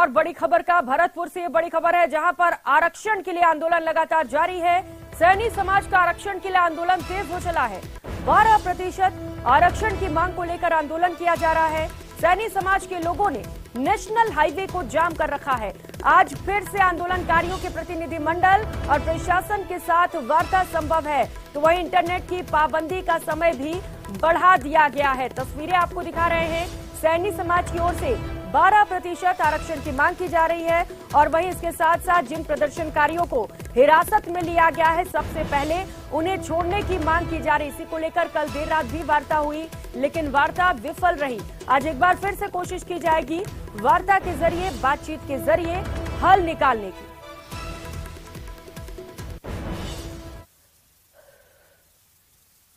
और बड़ी खबर का भरतपुर से ये बड़ी खबर है, जहां पर आरक्षण के लिए आंदोलन लगातार जारी है। सैनी समाज का आरक्षण के लिए आंदोलन तेज हो चला है। 12% आरक्षण की मांग को लेकर आंदोलन किया जा रहा है। सैनी समाज के लोगों ने नेशनल हाईवे को जाम कर रखा है। आज फिर से आंदोलनकारियों के प्रतिनिधि मंडल और प्रशासन के साथ वार्ता संभव है, तो वहीं इंटरनेट की पाबंदी का समय भी बढ़ा दिया गया है। तस्वीरें आपको दिखा रहे हैं। सैनी समाज की ओर से 12% आरक्षण की मांग की जा रही है और वहीं इसके साथ साथ जिन प्रदर्शनकारियों को हिरासत में लिया गया है, सबसे पहले उन्हें छोड़ने की मांग की जा रही। इसी को लेकर कल देर रात भी वार्ता हुई, लेकिन वार्ता विफल रही। आज एक बार फिर से कोशिश की जाएगी वार्ता के जरिए, बातचीत के जरिए हल निकालने की।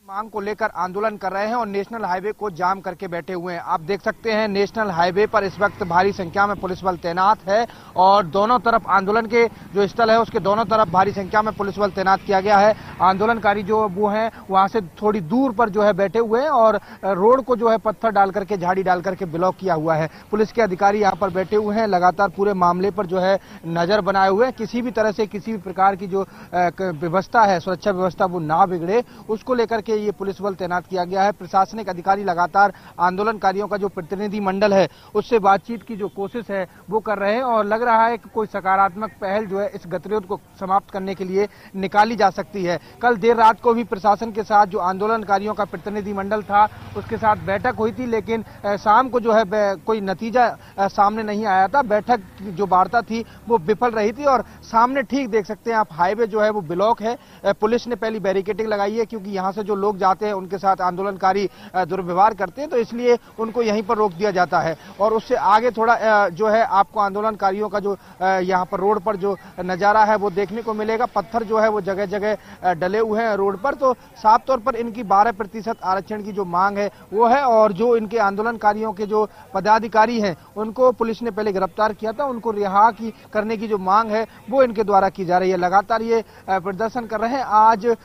मांग को लेकर आंदोलन कर रहे हैं और नेशनल हाईवे को जाम करके बैठे हुए हैं। आप देख सकते हैं नेशनल हाईवे पर इस वक्त भारी संख्या में पुलिस बल तैनात है और दोनों तरफ आंदोलन के जो स्थल है उसके दोनों तरफ भारी संख्या में पुलिस बल तैनात किया गया है। आंदोलनकारी जो वो हैं वहां से थोड़ी दूर पर जो है बैठे हुए हैं और रोड को जो है पत्थर डाल करके, झाड़ी डाल करके ब्लॉक किया हुआ है। पुलिस के अधिकारी यहाँ पर बैठे हुए हैं, लगातार पूरे मामले पर जो है नजर बनाए हुए हैं। किसी भी तरह से किसी भी प्रकार की जो व्यवस्था है, सुरक्षा व्यवस्था, वो ना बिगड़े, उसको लेकर के ये पुलिस बल तैनात किया गया है। प्रशासनिक अधिकारी लगातार आंदोलनकारियों का जो प्रतिनिधि मंडल है उससे बातचीत की जो कोशिश है वो कर रहे हैं और लग रहा है कि कोई सकारात्मक पहल जो है इस गतिरोध को समाप्त करने के लिए निकाली जा सकती है। कल देर रात को भी प्रशासन के साथ जो आंदोलनकारियों का प्रतिनिधि मंडल था उसके साथ बैठक हुई थी, लेकिन शाम को जो है कोई नतीजा सामने नहीं आया था। बैठक जो वार्ता थी वो विफल रही थी और सामने ठीक देख सकते हैं आप, हाईवे जो है वो ब्लॉक है। पुलिस ने पहली बैरिकेडिंग लगाई है क्योंकि यहाँ से जो लोग जाते हैं उनके साथ आंदोलनकारी दुर्व्यवहार करते हैं, तो इसलिए उनको यहीं पर रोक दिया जाता है। और उससे आगे थोड़ा जो है आपको आंदोलनकारियों का जो यहाँ पर रोड पर जो नजारा है वो देखने को मिलेगा। पत्थर जो है वो जगह जगह डले हुए हैं रोड पर, तो साफ तौर पर इनकी 12% आरक्षण की जो मांग है वो है। और जो इनके आंदोलनकारियों के जो पदाधिकारी हैं उनको पुलिस ने पहले गिरफ्तार किया था, उनको रिहा करने की जो मांग है वो इनके द्वारा की जा रही है। लगातार ये प्रदर्शन कर रहे हैं। आज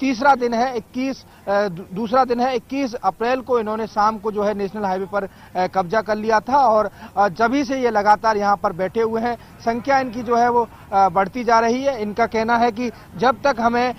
तीसरा दिन है, दूसरा दिन है। 21 अप्रैल को इन्होंने शाम को जो है नेशनल हाईवे पर कब्जा कर लिया था और जभी से ये लगातार यहाँ पर बैठे हुए हैं। संख्या इनकी जो है वो बढ़ती जा रही है। इनका कहना है कि जब तक हमें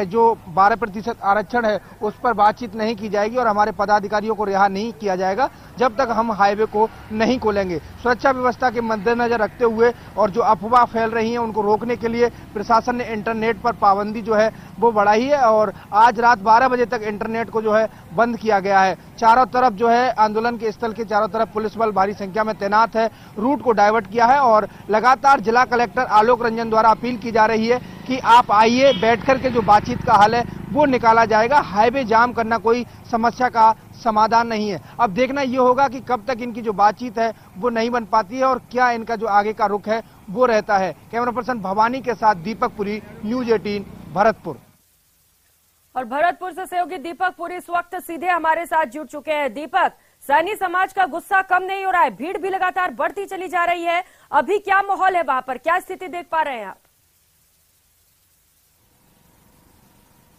जो 12% आरक्षण है उस पर बातचीत नहीं की जाएगी और हमारे पदाधिकारियों को रिहा नहीं किया जाएगा, जब तक हम हाईवे को नहीं खोलेंगे। सुरक्षा व्यवस्था के मद्देनजर रखते हुए और जो अफवाह फैल रही है उनको रोकने के लिए प्रशासन ने इंटरनेट पर पाबंदी जो है वो बढ़ाई है और आज रात 12 बजे तक इंटरनेट को जो है बंद किया गया है। चारों तरफ जो है आंदोलन के स्थल के चारों तरफ पुलिस बल भारी संख्या में तैनात है। रूट को डाइवर्ट किया है और लगातार जिला कलेक्टर आलोक रंजन द्वारा अपील की जा रही है कि आप आइए, बैठकर के जो बातचीत का हल है वो निकाला जाएगा। हाईवे जाम करना कोई समस्या का समाधान नहीं है। अब देखना ये होगा कि कब तक इनकी जो बातचीत है वो नहीं बन पाती है और क्या इनका जो आगे का रुख है वो रहता है। कैमरा पर्सन भवानी के साथ दीपक पुरी, न्यूज 18 भरतपुर। और भरतपुर से सहयोगी दीपक पुरी इस वक्त सीधे हमारे साथ जुड़ चुके हैं। दीपक, सैनी समाज का गुस्सा कम नहीं हो रहा है, भीड़ भी लगातार बढ़ती चली जा रही है। अभी क्या माहौल है वहां पर, क्या स्थिति देख पा रहे हैं आप?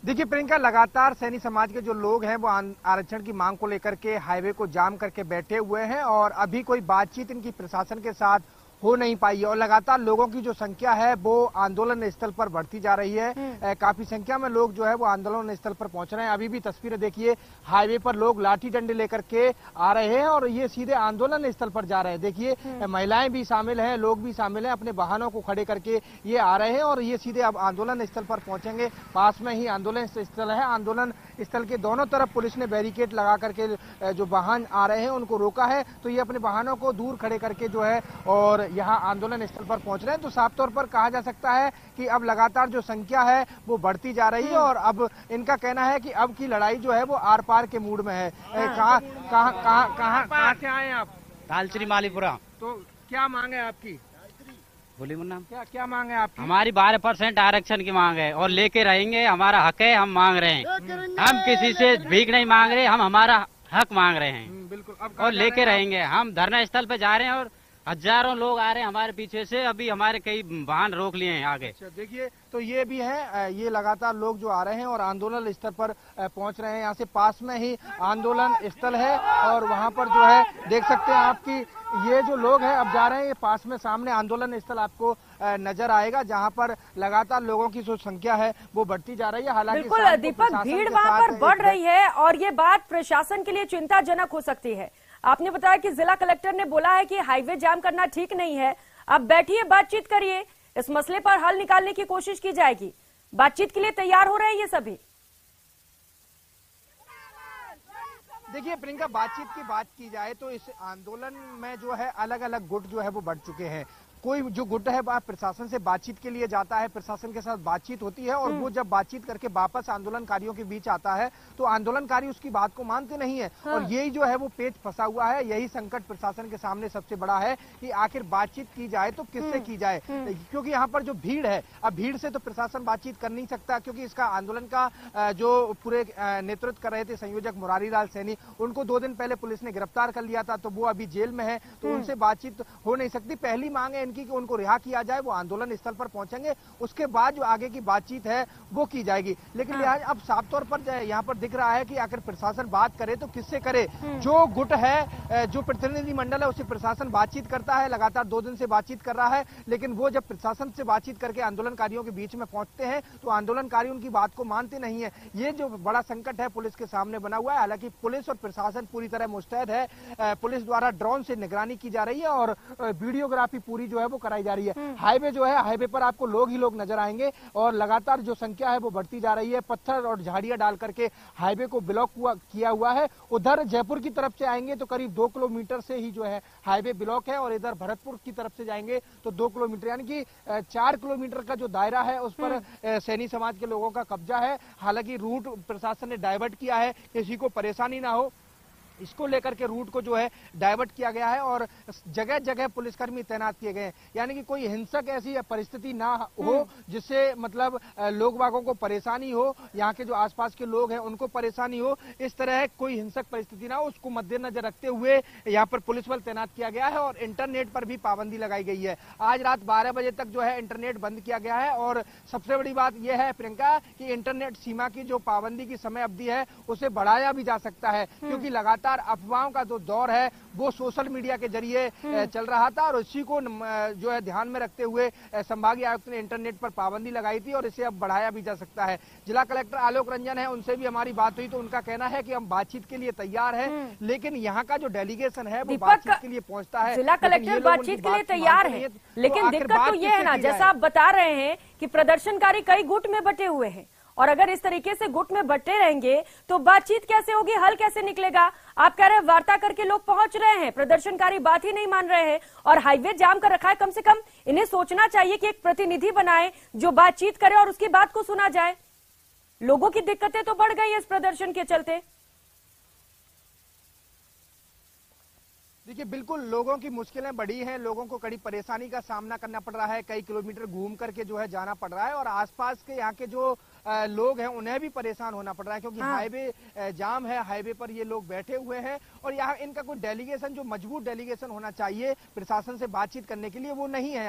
देखिए प्रियंका, लगातार सैनी समाज के जो लोग हैं वो आरक्षण की मांग को लेकर के हाईवे को जाम करके बैठे हुए हैं और अभी कोई बातचीत इनकी प्रशासन के साथ हो नहीं पाई है और लगातार लोगों की जो संख्या है वो आंदोलन स्थल पर बढ़ती जा रही है। काफी संख्या में लोग जो है वो आंदोलन स्थल पर पहुंच रहे हैं। अभी भी तस्वीरें देखिए, हाईवे पर लोग लाठी डंडे लेकर के आ रहे हैं और ये सीधे आंदोलन स्थल पर जा रहे हैं। देखिए महिलाएं भी शामिल हैं, लोग भी शामिल हैं, अपने वाहनों को खड़े करके ये आ रहे हैं और ये सीधे अब आंदोलन स्थल पर पहुंचेंगे। पास में ही आंदोलन स्थल है। आंदोलन स्थल के दोनों तरफ पुलिस ने बैरिकेड लगा करके जो वाहन आ रहे हैं उनको रोका है, तो ये अपने वाहनों को दूर खड़े करके जो है और यहाँ आंदोलन स्थल पर पहुंच रहे हैं। तो साफ तौर पर कहा जा सकता है कि अब लगातार जो संख्या है वो बढ़ती जा रही है और अब इनका कहना है कि अब की लड़ाई जो है वो आर पार के मूड में है। कहाँ से आए आप? तालचरी मालीपुरा। तो क्या मांग है आपकी? बोली मुन्ना, क्या मांग है आपकी? हमारी 12% आरक्षण की मांग है और लेके रहेंगे। हमारा हक है, हम मांग रहे हैं। हम किसी से भीख नहीं मांग रहे, हम हमारा हक मांग रहे हैं। बिल्कुल। और लेके रहेंगे। हम धरना स्थल पे जा रहे हैं और हजारों लोग आ रहे हैं हमारे पीछे से। अभी हमारे कई वाहन रोक लिए हैं आगे। देखिए, तो ये भी है, ये लगातार लोग जो आ रहे हैं और आंदोलन स्थल पर पहुंच रहे हैं। यहाँ से पास में ही आंदोलन स्थल है और वहाँ पर जो है देख सकते हैं आपकी ये जो लोग हैं अब जा रहे हैं, ये पास में सामने आंदोलन स्थल आपको नजर आएगा, जहां पर लगातार लोगों की जो संख्या है वो बढ़ती जा रही है। हालांकि बिल्कुल दीपक, भीड़ वहां पर बढ़ रही है और ये बात प्रशासन के लिए चिंताजनक हो सकती है। आपने बताया कि जिला कलेक्टर ने बोला है कि हाईवे जाम करना ठीक नहीं है। अब बैठिए, बातचीत करिए, इस मसले पर हल निकालने की कोशिश की जाएगी। बातचीत के लिए तैयार हो रहे हैं ये सभी। देखिए प्रियंका, बातचीत की बात की जाए तो इस आंदोलन में जो है अलग अलग गुट जो है वो बढ़ चुके हैं। कोई जो गुट है वह प्रशासन से बातचीत के लिए जाता है, प्रशासन के साथ बातचीत होती है और वो जब बातचीत करके वापस आंदोलनकारियों के बीच आता है तो आंदोलनकारी उसकी बात को मानते नहीं है। और यही जो है वो पेच फंसा हुआ है, यही संकट प्रशासन के सामने सबसे बड़ा है कि आखिर बातचीत की जाए तो किससे की जाए, क्योंकि यहाँ पर जो भीड़ है, अब भीड़ से तो प्रशासन बातचीत कर नहीं सकता, क्योंकि इसका आंदोलन का जो पूरे नेतृत्व कर रहे थे संयोजक मुरारी लाल सैनी, उनको 2 दिन पहले पुलिस ने गिरफ्तार कर लिया था, तो वो अभी जेल में है, तो उनसे बातचीत हो नहीं सकती। पहली मांग है कि उनको रिहा किया जाए, वो आंदोलन स्थल पर पहुंचेंगे, उसके बाद जो आगे की बातचीत है वो की जाएगी। लेकिन लिहाज अब साफ तौर पर यहाँ पर दिख रहा है कि आखिर प्रशासन बात करे तो किससे करे। जो गुट है, जो प्रतिनिधि मंडल है, उससे प्रशासन बातचीत करता है, लगातार 2 दिन से बातचीत कर रहा है, लेकिन वो जब प्रशासन से बातचीत करके आंदोलनकारियों के बीच में पहुंचते हैं तो आंदोलनकारी उनकी बात को मानते नहीं है। ये जो बड़ा संकट है पुलिस के सामने बना हुआ है। हालांकि पुलिस और प्रशासन पूरी तरह मुस्तैद है, पुलिस द्वारा ड्रोन से निगरानी की जा रही है और वीडियोग्राफी पूरी जो है वो कराई जा रही है। हाईवे जो है, हाईवे पर आपको लोग ही लोग नजर आएंगे और लगातार जो संख्या है वो बढ़ती जा रही है। पत्थर और झाड़ियां डाल करके हाईवे को ब्लॉक किया हुआ है। उधर जयपुर की तरफ से आएंगे तो करीब 2 किलोमीटर से ही जो है हाईवे ब्लॉक है और इधर भरतपुर की तरफ से जाएंगे तो 2 किलोमीटर, यानी कि 4 किलोमीटर का जो दायरा है उस पर सैनी समाज के लोगों का कब्जा है। हालांकि रूट प्रशासन ने डाइवर्ट किया है, किसी को परेशानी ना हो इसको लेकर के रूट को जो है डाइवर्ट किया गया है और जगह जगह पुलिसकर्मी तैनात किए गए हैं, यानी कि कोई हिंसक ऐसी परिस्थिति ना हो जिससे मतलब लोग बागों को परेशानी हो, यहाँ के जो आसपास के लोग हैं उनको परेशानी हो, इस तरह कोई हिंसक परिस्थिति ना हो, उसको मद्देनजर रखते हुए यहाँ पर पुलिस बल तैनात किया गया है और इंटरनेट पर भी पाबंदी लगाई गई है। आज रात 12 बजे तक जो है इंटरनेट बंद किया गया है और सबसे बड़ी बात यह है प्रियंका कि इंटरनेट सीमा की जो पाबंदी की समय अवधि है उसे बढ़ाया भी जा सकता है, क्योंकि लगातार अफवाहों का जो दौर है वो सोशल मीडिया के जरिए चल रहा था और इसी को जो है ध्यान में रखते हुए संभागीय आयुक्त ने इंटरनेट पर पाबंदी लगाई थी और इसे अब बढ़ाया भी जा सकता है। जिला कलेक्टर आलोक रंजन है, उनसे भी हमारी बात हुई तो उनका कहना है कि हम बातचीत के लिए तैयार है, लेकिन यहाँ का जो डेलीगेशन है वो बातचीत के लिए पहुंचता है। जिला कलेक्टर बातचीत के लिए तैयार है, लेकिन दिक्कत तो ये है ना, जैसा आप बता रहे हैं कि प्रदर्शनकारी कई गुट में बटे हुए हैं और अगर इस तरीके से गुट में बटे रहेंगे तो बातचीत कैसे होगी, हल कैसे निकलेगा। आप कह रहे हैं वार्ता करके लोग पहुंच रहे हैं, प्रदर्शनकारी बात ही नहीं मान रहे हैं और हाईवे जाम कर रखा है। कम से कम इन्हें सोचना चाहिए कि एक प्रतिनिधि बनाए जो बातचीत करे और उसकी बात को सुना जाए। लोगों की दिक्कतें तो बढ़ गई है इस प्रदर्शन के चलते। देखिए बिल्कुल लोगों की मुश्किलें बढ़ी हैं, लोगों को कड़ी परेशानी का सामना करना पड़ रहा है, कई किलोमीटर घूम करके जो है जाना पड़ रहा है और आसपास के यहाँ के जो लोग हैं उन्हें भी परेशान होना पड़ रहा है, क्योंकि हाईवे जाम है, हाईवे पर ये लोग बैठे हुए हैं और यहाँ इनका कोई डेलीगेशन जो मजबूत डेलीगेशन होना चाहिए प्रशासन से बातचीत करने के लिए वो नहीं है।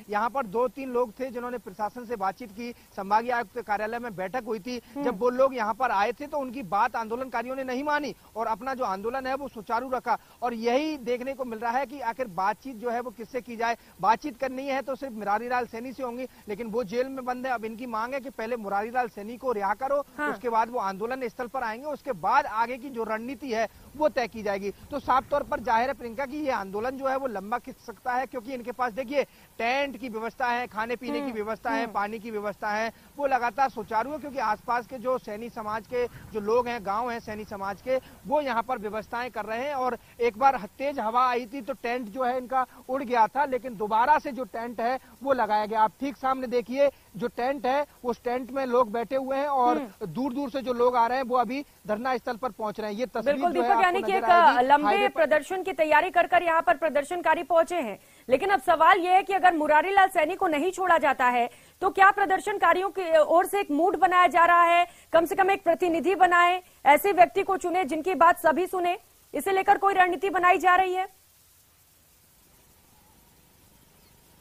यहाँ पर 2-3 लोग थे जिन्होंने प्रशासन से बातचीत की, संभागीय आयुक्त कार्यालय में बैठक हुई थी, जब वो लोग यहाँ पर आए थे तो उनकी बात आंदोलनकारियों ने नहीं मानी और अपना जो आंदोलन है वो सुचारू रखा। और यही देखने को मिल रहा है कि आखिर बातचीत जो है वो किससे की जाए। बातचीत करनी है तो सिर्फ मुरारी लाल सैनी से होंगी, लेकिन वो जेल में बंद है। अब इनकी मांग है कि पहले मुरारी लाल सैनी को रिहा करो, उसके बाद वो आंदोलन स्थल पर आएंगे, उसके बाद आगे की जो रणनीति है वो तय की जाएगी। तो साफ तौर पर जाहिर है प्रियंका की ये आंदोलन जो है वो लंबा खिंच सकता है, क्योंकि इनके पास देखिए टेंट की व्यवस्था है, खाने पीने की व्यवस्था है, पानी की व्यवस्था है, वो लगातार सुचारू है, क्योंकि आसपास के जो सैनी समाज के जो लोग हैं, गांव हैं सैनी समाज के, वो यहाँ पर व्यवस्थाएं कर रहे हैं। और एक बार तेज हवा आई थी तो टेंट जो है इनका उड़ गया था, लेकिन दोबारा से जो टेंट है वो लगाया गया। आप ठीक सामने देखिए जो टेंट है उस टेंट में लोग बैठे हुए हैं और दूर दूर से जो लोग आ रहे हैं वो अभी धरना स्थल पर पहुंच रहे हैं। ये तस्वीर बिल्कुल दीपक, यानी कि एक लंबे प्रदर्शन की तैयारी कर यहाँ पर प्रदर्शनकारी पहुंचे हैं, लेकिन अब सवाल यह है कि अगर मुरारी लाल सैनी को नहीं छोड़ा जाता है तो क्या प्रदर्शनकारियों की ओर से एक मूड बनाया जा रहा है, कम से कम एक प्रतिनिधि बनाए, ऐसे व्यक्ति को चुने जिनकी बात सभी सुने, इसे लेकर कोई रणनीति बनाई जा रही है?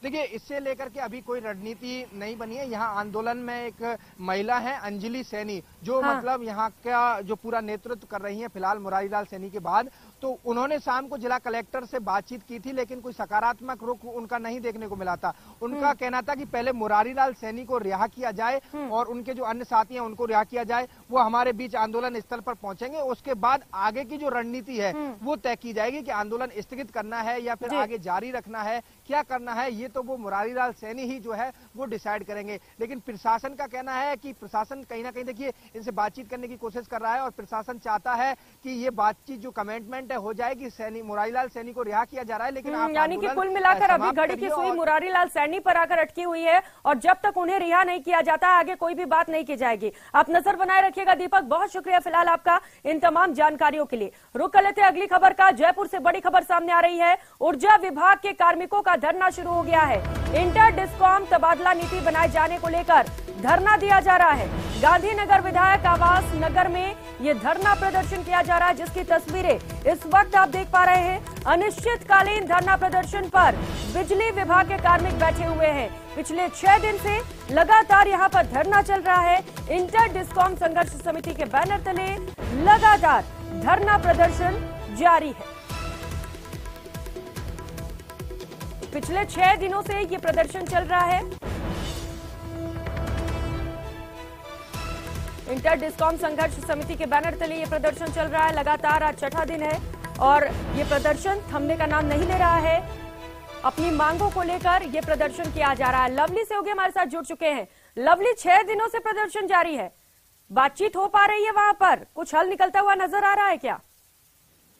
देखिए इससे लेकर के अभी कोई रणनीति नहीं बनी है। यहाँ आंदोलन में एक महिला है अंजलि सैनी, जो मतलब यहाँ का जो पूरा नेतृत्व कर रही है फिलहाल मुरारी लाल सैनी के बाद। तो उन्होंने शाम को जिला कलेक्टर से बातचीत की थी, लेकिन कोई सकारात्मक रुख उनका नहीं देखने को मिला था। उनका कहना था कि पहले मुरारीलाल सैनी को रिहा किया जाए और उनके जो अन्य साथी हैं उनको रिहा किया जाए, वो हमारे बीच आंदोलन स्थल पर पहुंचेंगे, उसके बाद आगे की जो रणनीति है वो तय की जाएगी कि आंदोलन स्थगित करना है या फिर आगे जारी रखना है, क्या करना है, ये तो वो मुरारीलाल सैनी ही जो है वो डिसाइड करेंगे। लेकिन प्रशासन का कहना है कि प्रशासन कहीं ना कहीं देखिए इनसे बातचीत करने की कोशिश कर रहा है और प्रशासन चाहता है कि ये बातचीत जो कमेंटमेंट है हो जाएगी, सैनी मुरारीलाल सैनी को रिहा किया जा रहा है। लेकिन यानी कि कुल मिलाकर अभी घड़ी की सुई मुरारीलाल सैनी पर आकर अटकी हुई है और जब तक उन्हें रिहा नहीं किया जाता आगे कोई भी बात नहीं की जाएगी। आप नजर बनाए रखिएगा। दीपक, बहुत शुक्रिया फिलहाल आपका इन तमाम जानकारियों के लिए। रुक कर लेते अगली खबर का। जयपुर से बड़ी खबर सामने आ रही है। ऊर्जा विभाग के कार्मिकों का धरना शुरू हो गया है। इंटर डिस्कॉम तबादला नीति बनाए जाने को लेकर धरना दिया जा रहा है। गांधीनगर विधायक आवास नगर में ये धरना प्रदर्शन किया जा रहा है, जिसकी तस्वीरें इस वक्त आप देख पा रहे हैं। अनिश्चितकालीन धरना प्रदर्शन पर बिजली विभाग के कार्मिक बैठे हुए हैं। पिछले 6 दिन से लगातार यहां पर धरना चल रहा है। इंटर डिस्कॉम संघर्ष समिति के बैनर तले लगातार धरना प्रदर्शन जारी है। पिछले 6 दिनों से ये प्रदर्शन चल रहा है। इंटर डिस्कॉम संघर्ष समिति के बैनर तले ये प्रदर्शन चल रहा है। लगातार आज 6ठा दिन है और ये प्रदर्शन थमने का नाम नहीं ले रहा है। अपनी मांगों को लेकर ये प्रदर्शन किया जा रहा है। लवली सहयोगी हमारे साथ जुड़ चुके हैं। लवली, 6 दिनों से प्रदर्शन जारी है, बातचीत हो पा रही है वहां पर? कुछ हल निकलता हुआ नजर आ रहा है क्या?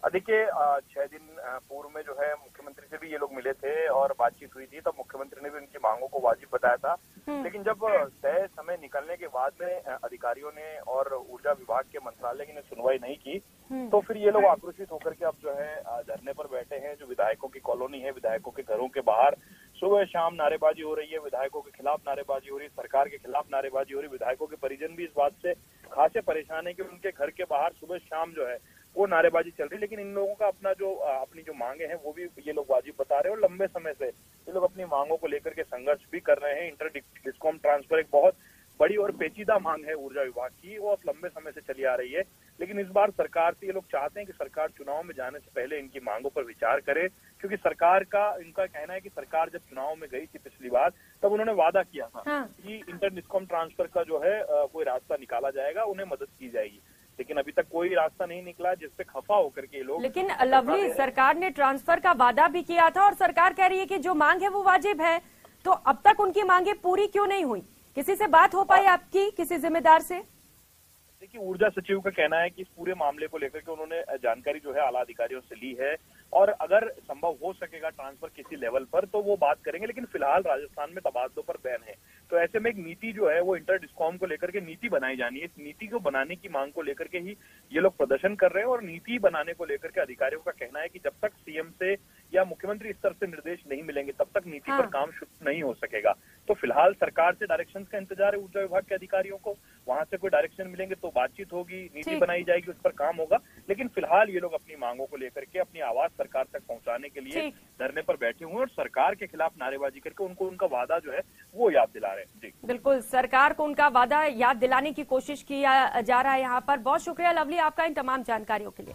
देखिए, 6 दिन पूर्व में जो है मुख्यमंत्री से भी ये लोग मिले थे और बातचीत हुई थी, तब मुख्यमंत्री ने भी उनकी मांगों को वाजिब बताया था। लेकिन जब तय समय निकलने के बाद में अधिकारियों ने और ऊर्जा विभाग के मंत्रालय ने सुनवाई नहीं की, तो फिर ये लोग आक्रोशित होकर के अब जो है धरने पर बैठे हैं। जो विधायकों की कॉलोनी है, विधायकों के घरों के बाहर सुबह शाम नारेबाजी हो रही है। विधायकों के खिलाफ नारेबाजी हो रही है, सरकार के खिलाफ नारेबाजी हो रही है। विधायकों के परिजन भी इस बात से खासे परेशान है कि उनके घर के बाहर सुबह शाम जो है वो नारेबाजी चल रही है। लेकिन इन लोगों का अपनी जो मांगे हैं वो भी ये लोग वाजिब बता रहे हैं और लंबे समय से ये लोग अपनी मांगों को लेकर के संघर्ष भी कर रहे हैं। इंटर डिस्कॉम ट्रांसफर एक बहुत बड़ी और पेचीदा मांग है ऊर्जा विभाग की, वो अब लंबे समय से चली आ रही है। लेकिन इस बार सरकार से ये लोग चाहते हैं कि सरकार चुनाव में जाने से पहले इनकी मांगों पर विचार करे, क्योंकि सरकार का इनका कहना है कि सरकार जब चुनाव में गई थी पिछली बार, तब उन्होंने वादा किया था कि इंटर डिस्कॉम ट्रांसफर का जो है कोई रास्ता निकाला जाएगा, उन्हें मदद की जाएगी। लेकिन अभी तक कोई रास्ता नहीं निकला, जिससे खफा होकर के लोग। लेकिन लवली, सरकार ने ट्रांसफर का वादा भी किया था और सरकार कह रही है कि जो मांग है वो वाजिब है, तो अब तक उनकी मांगे पूरी क्यों नहीं हुई? किसी से बात हो पाई आपकी, किसी जिम्मेदार से? देखिए, ऊर्जा सचिव का कहना है कि इस पूरे मामले को लेकर के उन्होंने जानकारी जो है आला अधिकारियों से ली है और अगर संभव हो सकेगा ट्रांसफर किसी लेवल पर तो वो बात करेंगे। लेकिन फिलहाल राजस्थान में तबादलों पर बैन है, तो ऐसे में एक नीति जो है वो इंटर डिस्कॉम को लेकर के नीति बनाई जानी है। इस नीति को बनाने की मांग को लेकर के ही ये लोग प्रदर्शन कर रहे हैं और नीति बनाने को लेकर के अधिकारियों का कहना है कि जब तक सीएम से या मुख्यमंत्री स्तर से निर्देश नहीं मिलेंगे तब तक नीति पर काम शुरू नहीं हो सकेगा। तो फिलहाल सरकार से डायरेक्शंस का इंतजार है ऊर्जा विभाग के अधिकारियों को। वहां से कोई डायरेक्शन मिलेंगे तो बातचीत होगी, नीति बनाई जाएगी, उस पर काम होगा। लेकिन फिलहाल ये लोग अपनी मांगों को लेकर के अपनी आवाज सरकार तक पहुंचाने के लिए धरने पर बैठे हुए और सरकार के खिलाफ नारेबाजी करके उनको उनका वादा जो है वो याद दिला रहे हैं। जी बिल्कुल, सरकार को उनका वादा याद दिलाने की कोशिश किया जा रहा है यहाँ पर। बहुत शुक्रिया लवली आपका इन तमाम जानकारियों के लिए।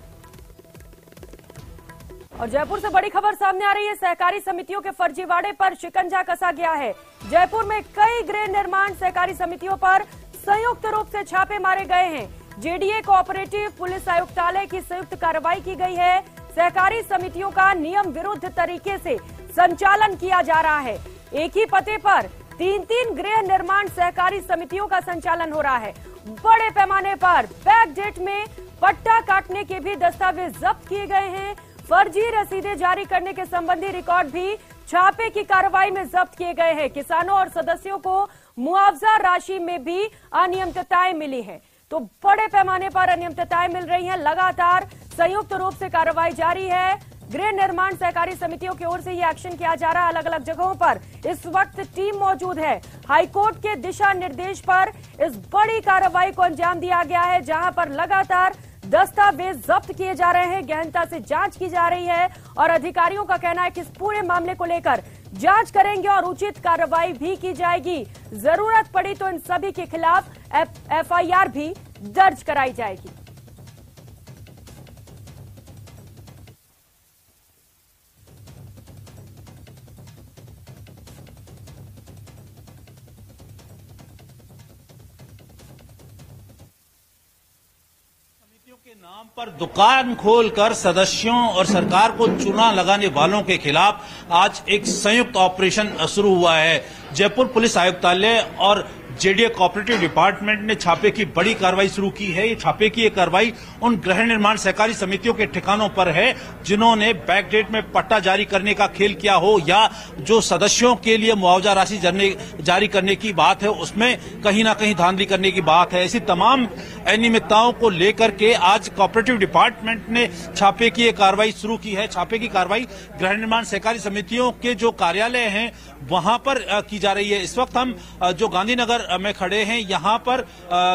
और जयपुर से बड़ी खबर सामने आ रही है। सहकारी समितियों के फर्जीवाड़े पर शिकंजा कसा गया है। जयपुर में कई गृह निर्माण सहकारी समितियों पर संयुक्त रूप से छापे मारे गए हैं। जेडीए कोऑपरेटिव पुलिस आयुक्तालय की संयुक्त कार्रवाई की गई है। सहकारी समितियों का नियम विरुद्ध तरीके से संचालन किया जा रहा है। एक ही पते पर 3-3 गृह निर्माण सहकारी समितियों का संचालन हो रहा है। बड़े पैमाने पर बैक डेट में पट्टा काटने के भी दस्तावेज जब्त किए गए हैं। फर्जी रसीदें जारी करने के संबंधी रिकॉर्ड भी छापे की कार्रवाई में जब्त किए गए हैं। किसानों और सदस्यों को मुआवजा राशि में भी अनियमितताएं मिली हैं। तो बड़े पैमाने पर अनियमितताएं मिल रही हैं। लगातार संयुक्त रूप से कार्रवाई जारी है। गृह निर्माण सहकारी समितियों की ओर से ये एक्शन किया जा रहा है। अलग अलग जगहों पर इस वक्त टीम मौजूद है। हाईकोर्ट के दिशा निर्देश पर इस बड़ी कार्रवाई को अंजाम दिया गया है, जहां पर लगातार दस्तावेज जब्त किए जा रहे हैं, गहनता से जांच की जा रही है और अधिकारियों का कहना है कि इस पूरे मामले को लेकर जांच करेंगे और उचित कार्रवाई भी की जाएगी। जरूरत पड़ी तो इन सभी के खिलाफ एफआईआर भी दर्ज कराई जाएगी। के नाम पर दुकान खोलकर सदस्यों और सरकार को चूना लगाने वालों के खिलाफ आज एक संयुक्त ऑपरेशन शुरू हुआ है। जयपुर पुलिस आयुक्तालय और जेडीए कोऑपरेटिव डिपार्टमेंट ने छापे की बड़ी कार्रवाई शुरू की है। ये छापे की ये कार्रवाई उन गृह निर्माण सहकारी समितियों के ठिकानों पर है जिन्होंने बैकडेट में पट्टा जारी करने का खेल किया हो या जो सदस्यों के लिए मुआवजा राशि जारी करने की बात है उसमें कहीं ना कहीं धांधली करने की बात है। ऐसी तमाम अनियमितताओं को लेकर के आज कोऑपरेटिव डिपार्टमेंट ने छापे की ये कार्रवाई शुरू की है। छापे की कार्रवाई गृह निर्माण सहकारी समितियों के जो कार्यालय हैं वहां पर की जा रही है। इस वक्त हम जो गांधीनगर में खड़े हैं, यहां पर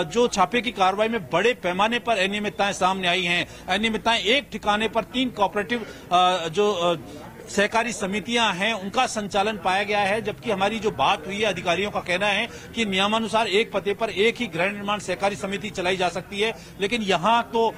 जो छापे की कार्रवाई में बड़े पैमाने पर अनियमितताएं सामने आई हैं। अनियमितताएं एक ठिकाने पर 3 कोऑपरेटिव जो सहकारी समितियां हैं उनका संचालन पाया गया है, जबकि हमारी जो बात हुई है अधिकारियों का कहना है कि नियमानुसार एक पते पर एक ही गृह निर्माण सहकारी समिति चलाई जा सकती है, लेकिन यहां तो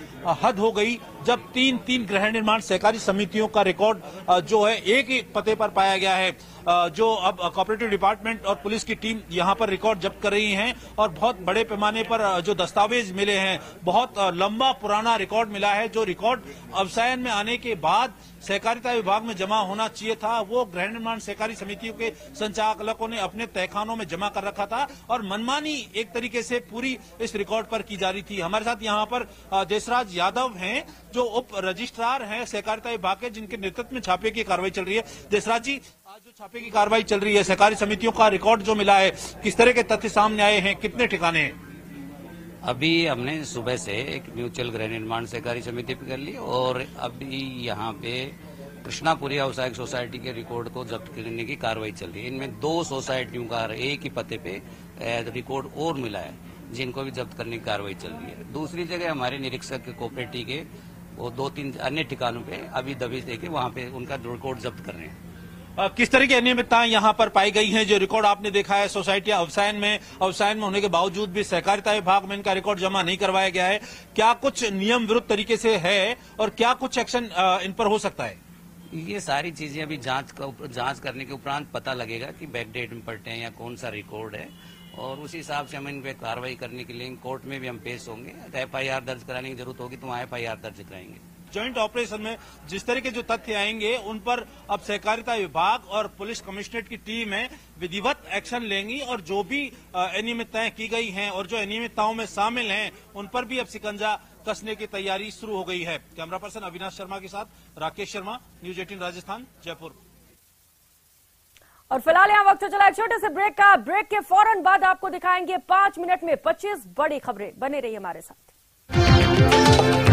हद हो गई जब 3 गृह निर्माण सहकारी समितियों का रिकॉर्ड जो है एक ही पते पर पाया गया है। जो अब कोऑपरेटिव डिपार्टमेंट और पुलिस की टीम यहां पर रिकॉर्ड जब्त कर रही हैं और बहुत बड़े पैमाने पर जो दस्तावेज मिले हैं, बहुत लंबा पुराना रिकॉर्ड मिला है। जो रिकॉर्ड अवसायन में आने के बाद सहकारिता विभाग में जमा होना चाहिए था वो गृह निर्माण सहकारी समितियों के संचालकों ने अपने तहखानों में जमा कर रखा था और मनमानी एक तरीके से पूरी इस रिकॉर्ड पर की जा रही थी। हमारे साथ यहाँ पर देशराज यादव हैं जो उप रजिस्ट्रार हैं सहकारिता विभाग के, जिनके नेतृत्व में छापे की कार्रवाई चल रही है। देशराज जी, आज जो छापे की कार्रवाई चल रही है, सहकारी समितियों का रिकॉर्ड जो मिला है, किस तरह के तथ्य सामने आए हैं, कितने ठिकाने हैं? अभी हमने सुबह से एक म्यूचुअल गृह निर्माण सहकारी समिति पे कर ली और अभी यहाँ पे कृष्णापुरी व्यावसायिक सोसाइटी के रिकॉर्ड को जब्त करने की कार्रवाई चल रही है। इनमें 2 सोसाइटियों का एक ही पते पे रिकॉर्ड और मिला है जिनको भी जब्त करने की कार्रवाई चल रही है। दूसरी जगह हमारे निरीक्षक कोऑपरेटिव के वो 2-3 अन्य ठिकानों पे अभी दबिश देके वहाँ पे उनका रिकॉर्ड जब्त कर रहे हैं। किस तरह की अनियमितताएं यहां पर पाई गई हैं? जो रिकॉर्ड आपने देखा है सोसाइटियां अवसायन में होने के बावजूद भी सहकारिता विभाग में इनका रिकॉर्ड जमा नहीं करवाया गया है। क्या कुछ नियम विरुद्ध तरीके से है और क्या कुछ एक्शन इन पर हो सकता है? ये सारी चीजें अभी जांच करने के उपरांत पता लगेगा कि बैकडेट में पलटे हैं या कौन सा रिकॉर्ड है और उसी हिसाब से हम इन पे कार्रवाई करने के लिए कोर्ट में भी हम पेश होंगे। FIR दर्ज कराने की जरूरत होगी तो वहाँ FIR दर्ज कराएंगे। ज्वाइंट ऑपरेशन में जिस तरह के जो तथ्य आएंगे उन पर अब सहकारिता विभाग और पुलिस कमिश्नरेट की टीम है विधिवत एक्शन लेंगी और जो भी अनियमितताएं की गई हैं और जो अनियमितताओं में शामिल हैं उन पर भी अब शिकंजा कसने की तैयारी शुरू हो गई है। कैमरा पर्सन अविनाश शर्मा के साथ राकेश शर्मा, न्यूज 18 राजस्थान, जयपुर। और फिलहाल यहाँ वक्त चला एक छोटे से ब्रेक का। ब्रेक के फौरन बाद आपको दिखाएंगे 5 मिनट में 25 बड़ी खबरें। बने रहिए हमारे साथ।